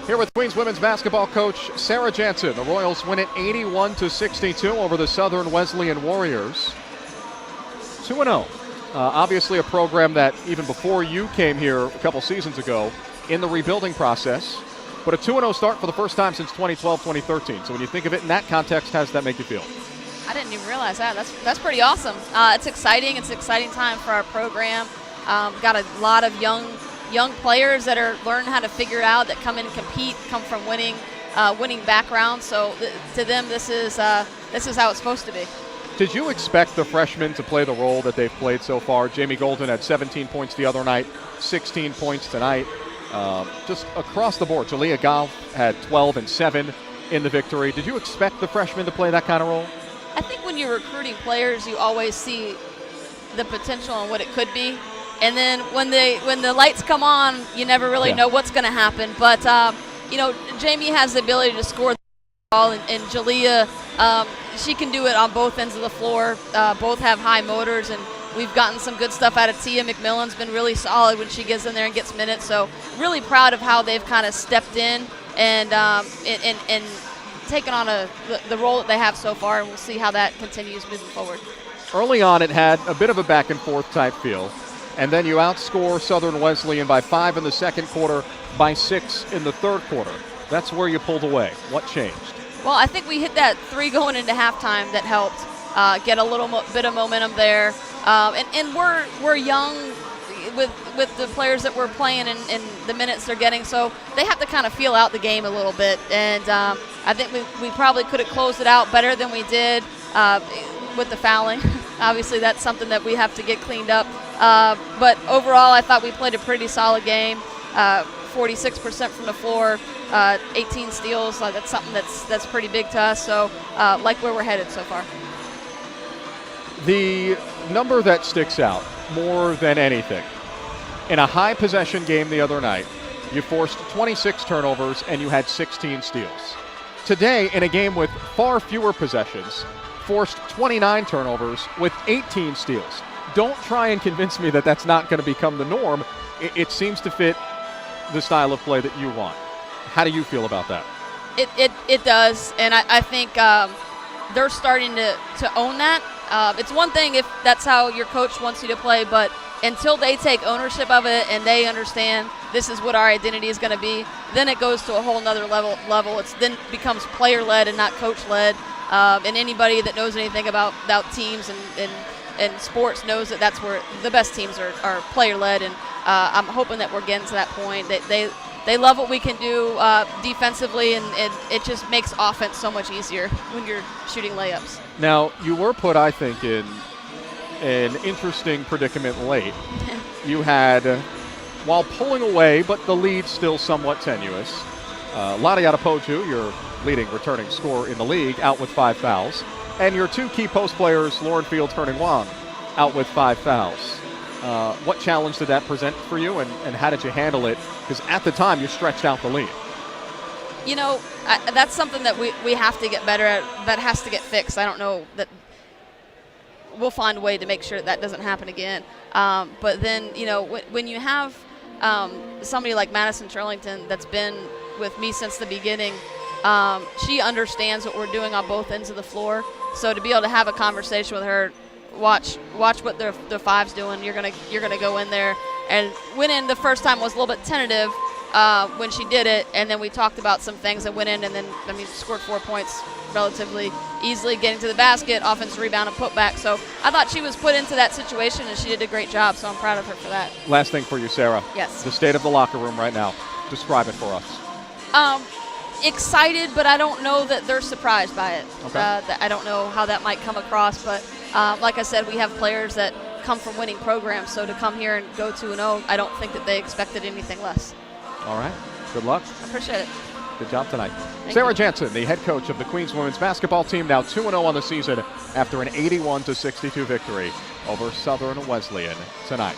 Here with Queens women's basketball coach Sarah Jansen. The Royals win it 81-62 over the Southern Wesleyan Warriors. 2-0. Obviously a program that even before you came here a couple seasons ago in the rebuilding process, but a 2-0 start for the first time since 2012-2013. So when you think of it in that context, how does that make you feel? I didn't even realize that. That's pretty awesome. It's exciting. It's an exciting time for our program. Got a lot of young players that are learning how to figure it out, that come in and compete, come from winning backgrounds. So to them, this is how it's supposed to be. Did you expect the freshmen to play the role that they've played so far? Jamie Golden had 17 points the other night, 16 points tonight. Just across the board, Jalea Goff had 12 and 7 in the victory. Did you expect the freshmen to play that kind of role? I think when you're recruiting players, you always see the potential and what it could be. And then when the lights come on, you never really know what's going to happen. But, Jamie has the ability to score the ball, and Jalea, she can do it on both ends of the floor. Both have high motors, and we've gotten some good stuff out of Tia. McMillan's been really solid when she gets in there and gets minutes. So really proud of how they've kind of stepped in and taken on the role that they have so far, and we'll see how that continues moving forward. Early on, it had a bit of a back-and-forth type feel. And then you outscore Southern Wesleyan by 5 in the second quarter, by 6 in the third quarter. That's where you pulled away. What changed? Well, I think we hit that 3 going into halftime that helped get a little bit of momentum there. And we're young with the players that we're playing and the minutes they're getting, so they have to kind of feel out the game a little bit. And I think we probably could have closed it out better than we did with the fouling. Obviously, that's something that we have to get cleaned up. But overall, I thought we played a pretty solid game. 46% from the floor, 18 steals. That's something that's pretty big to us. So, like where we're headed so far. The number that sticks out more than anything, in a high possession game the other night, you forced 26 turnovers and you had 16 steals. Today, in a game with far fewer possessions, forced 29 turnovers with 18 steals. Don't try and convince me that that's not going to become the norm. It seems to fit the style of play that you want. How do you feel about that? It does, and I think they're starting to own that. It's one thing if that's how your coach wants you to play, but until they take ownership of it and they understand this is what our identity is going to be, then it goes to a whole nother level. It then becomes player-led and not coach-led. And anybody that knows anything about teams and sports knows that that's where the best teams are player-led, and I'm hoping that we're getting to that point. They love what we can do defensively, and it just makes offense so much easier when you're shooting layups. Now, you were put, I think, in an interesting predicament late. You had, while pulling away, but the lead still somewhat tenuous, Lottie Adepoju, your leading returning scorer in the league, out with 5 fouls. And your 2 key post players, Lauren Fields, Herning Wong, out with 5 fouls. What challenge did that present for you, and how did you handle it? Because at the time, you stretched out the lead. That's something that we have to get better at. That has to get fixed. I don't know that we'll find a way to make sure that doesn't happen again. But then, when you have somebody like Madison Turlington that's been with me since the beginning, she understands what we're doing on both ends of the floor. So to be able to have a conversation with her, watch what the 5's doing. You're gonna go in there, and went in the first time was a little bit tentative when she did it, and then we talked about some things and went in, and then scored 4 points relatively easily, getting to the basket, offensive rebound and putback. So I thought she was put into that situation, and she did a great job. So I'm proud of her for that. Last thing for you, Sarah. Yes. The state of the locker room right now. Describe it for us. Excited, but I don't know that they're surprised by it. Okay. I don't know how that might come across, but like I said, we have players that come from winning programs, so to come here and go 2-0, I don't think that they expected anything less. All right. Good luck. I appreciate it. Good job tonight. Thank Sarah you. Jansen, the head coach of the Queens women's basketball team, now 2-0 on the season after an 81-62 victory over Southern Wesleyan tonight.